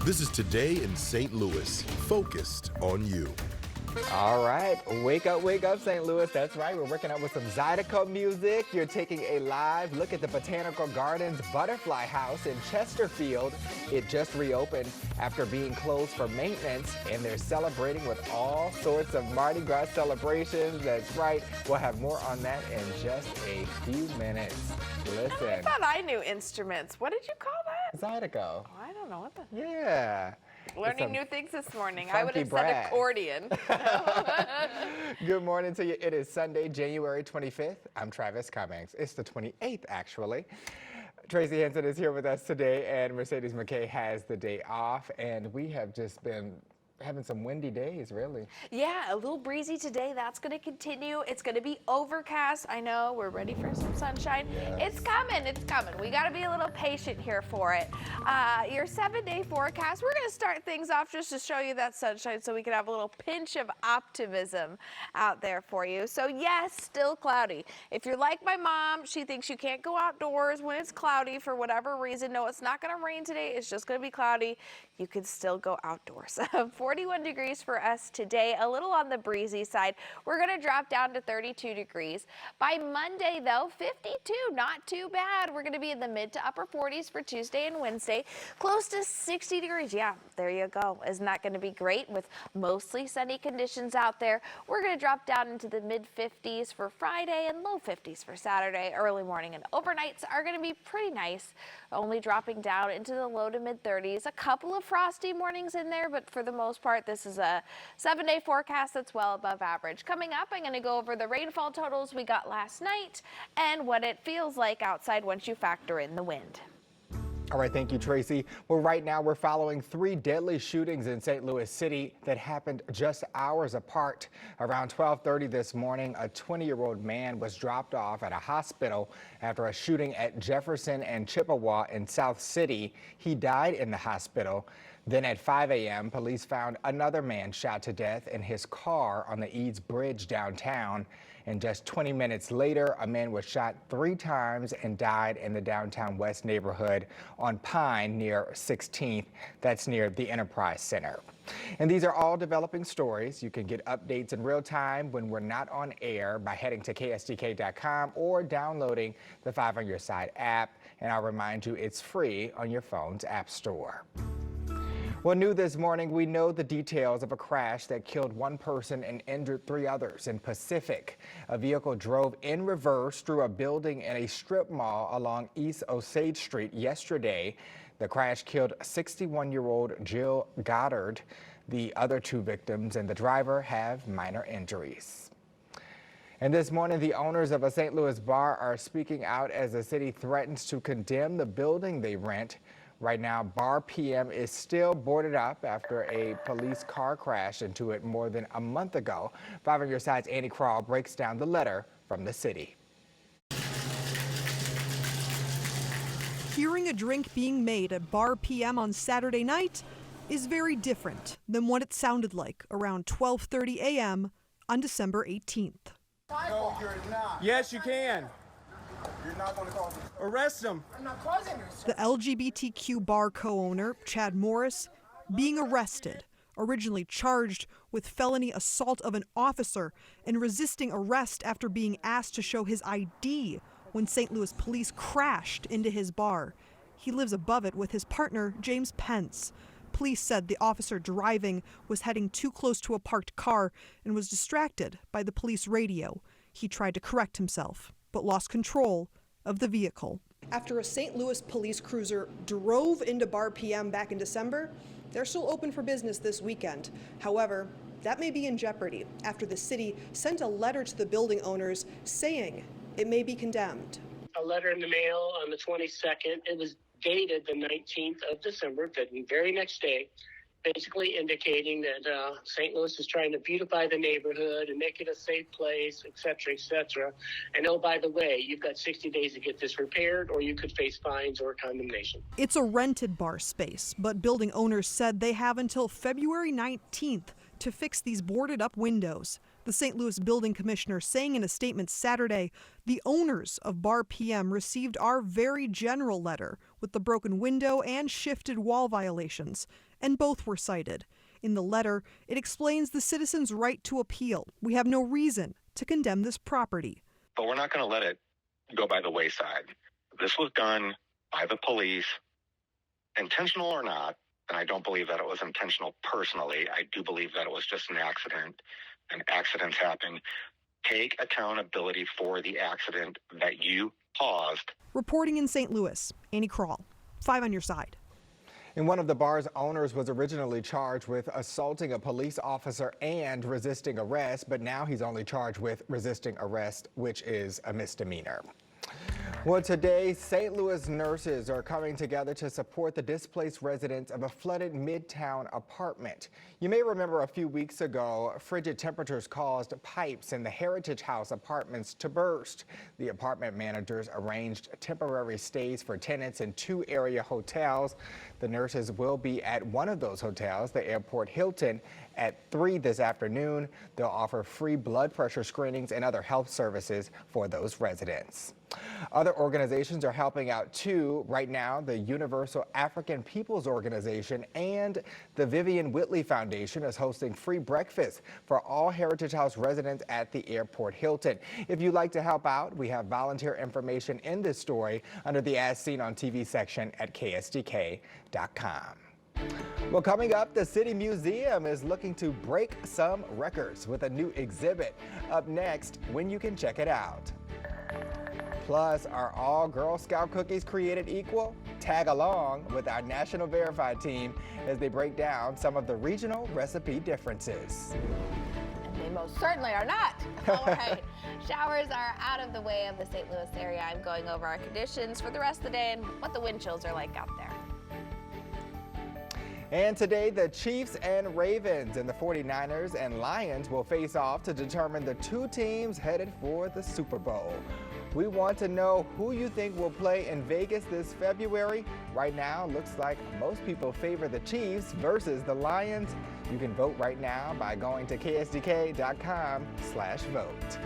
This is Today in St. Louis, focused on you. All right, wake up, St. Louis. That's right, we're working out with some Zydeco music. You're taking a live look at the Botanical Gardens Butterfly House in Chesterfield. It just reopened after being closed for maintenance, and they're celebrating with all sorts of Mardi Gras celebrations. That's right, we'll have more on that in just a few minutes. Listen. I thought I knew instruments. What did you call that? Zydeco. Oh, I don't know what the. Yeah. Learning new things this morning. I would funky have said brat. accordion. Good morning to you. It is Sunday, January 25th. I'm Travis Cummings. It's the 28th, actually. Tracy Henson is here with us today, and Mercedes McKay has the day off, and we have just been having some windy days, really. Yeah, a little breezy today. That's going to continue. It's going to be overcast. I know we're ready for some sunshine. Yes. It's coming. It's coming. We got to be a little patient here for it. Your 7-day forecast, we're going to start things off just to show you that sunshine so we can have a little pinch of optimism out there for you. So yes, still cloudy. If you're like my mom, she thinks you can't go outdoors when it's cloudy for whatever reason. No, it's not going to rain today. It's just going to be cloudy. You can still go outdoors. 41 degrees for us today, a little on the breezy side. We're going to drop down to 32 degrees. By Monday, though, 52, not too bad. We're going to be in the mid to upper 40s for Tuesday and Wednesday, close to 60 degrees. Yeah, there you go. Isn't that going to be great with mostly sunny conditions out there? We're going to drop down into the mid 50s for Friday and low 50s for Saturday. Early morning and overnights are going to be pretty nice, only dropping down into the low to mid 30s. A couple of frosty mornings in there, but for the most part, this is a 7-day forecast that's well above average. Coming up, I'm going to go over the rainfall totals we got last night and what it feels like outside once you factor in the wind. All right, thank you, Tracy. Well, right now we're following 3 deadly shootings in St. Louis City that happened just hours apart. Around 12:30 this morning, a 20-year-old man was dropped off at a hospital after a shooting at Jefferson and Chippewa in South City. He died in the hospital. Then at 5 a.m., police found another man shot to death in his car on the Eads Bridge downtown. And just 20 minutes later, a man was shot 3 times and died in the downtown West neighborhood on Pine near 16th. That's near the Enterprise Center. And these are all developing stories. You can get updates in real time when we're not on air by heading to KSDK.com or downloading the 5 on Your Side app. And I'll remind you, it's free on your phone's app store. Well, new this morning, we know the details of a crash that killed 1 person and injured 3 others in Pacific. A vehicle drove in reverse through a building in a strip mall along East Osage Street yesterday. The crash killed 61-year-old Jill Goddard. The other 2 victims and the driver have minor injuries. And this morning, the owners of a St. Louis bar are speaking out as the city threatens to condemn the building they rent. Right now, Bar PM is still boarded up after a police car crashed into it more than a month ago. 5 on Your Side's Andy Crawl breaks down the letter from the city. Hearing a drink being made at Bar PM on Saturday night is very different than what it sounded like around 12:30 a.m. on December 18th. No, you're not. Yes, you can. You're not going to cause this. Arrest him. I'm not causing this. The LGBTQ bar co-owner, Chad Morris, being arrested, originally charged with felony assault of an officer and resisting arrest after being asked to show his ID when St. Louis police crashed into his bar. He lives above it with his partner, James Pence. Police said the officer driving was heading too close to a parked car and was distracted by the police radio. He tried to correct himself, but lost control of the vehicle. After a St. Louis police cruiser drove into Bar PM back in December, they're still open for business this weekend. However, that may be in jeopardy after the city sent a letter to the building owners saying it may be condemned. A letter in the mail on the 22nd. It was dated the 19th of December, the very next day, basically indicating that St. Louis is trying to beautify the neighborhood and make it a safe place, et cetera, et cetera. And oh, by the way, you've got 60 days to get this repaired or you could face fines or condemnation. It's a rented bar space, but building owners said they have until February 19th to fix these boarded up windows. The St. Louis building commissioner saying in a statement Saturday, the owners of Bar PM received our very general letter with the broken window and shifted wall violations, and both were cited. In the letter, it explains the citizens' right to appeal. We have no reason to condemn this property. But we're not going to let it go by the wayside. This was done by the police, intentional or not, and I don't believe that it was intentional personally. I do believe that it was just an accident, and accidents happen. Take accountability for the accident that you caused. Reporting in St. Louis, Annie Krall, 5 on your side. And one of the bar's owners was originally charged with assaulting a police officer and resisting arrest, but now he's only charged with resisting arrest, which is a misdemeanor. Well, today, St. Louis nurses are coming together to support the displaced residents of a flooded Midtown apartment. You may remember a few weeks ago, frigid temperatures caused pipes in the Heritage House apartments to burst. The apartment managers arranged temporary stays for tenants in 2 area hotels. The nurses will be at one of those hotels, the Airport Hilton, at 3 this afternoon. They'll offer free blood pressure screenings and other health services for those residents. Other organizations are helping out too. Right now, the Universal African Peoples Organization and the Vivian Whitley Foundation is hosting free breakfast for all Heritage House residents at the Airport Hilton. If you'd like to help out, we have volunteer information in this story under the As Seen on TV section at ksdk.com. Well, coming up, the City Museum is looking to break some records with a new exhibit. Up next, when you can check it out. Plus, are all Girl Scout cookies created equal? Tag along with our National Verified team as they break down some of the regional recipe differences. They most certainly are not. All right, showers are out of the way of the St. Louis area. I'm going over our conditions for the rest of the day and what the wind chills are like out there. And today, the Chiefs and Ravens and the 49ers and Lions will face off to determine the 2 teams headed for the Super Bowl. We want to know who you think will play in Vegas this February. Right now, looks like most people favor the Chiefs versus the Lions. You can vote right now by going to ksdk.com/vote.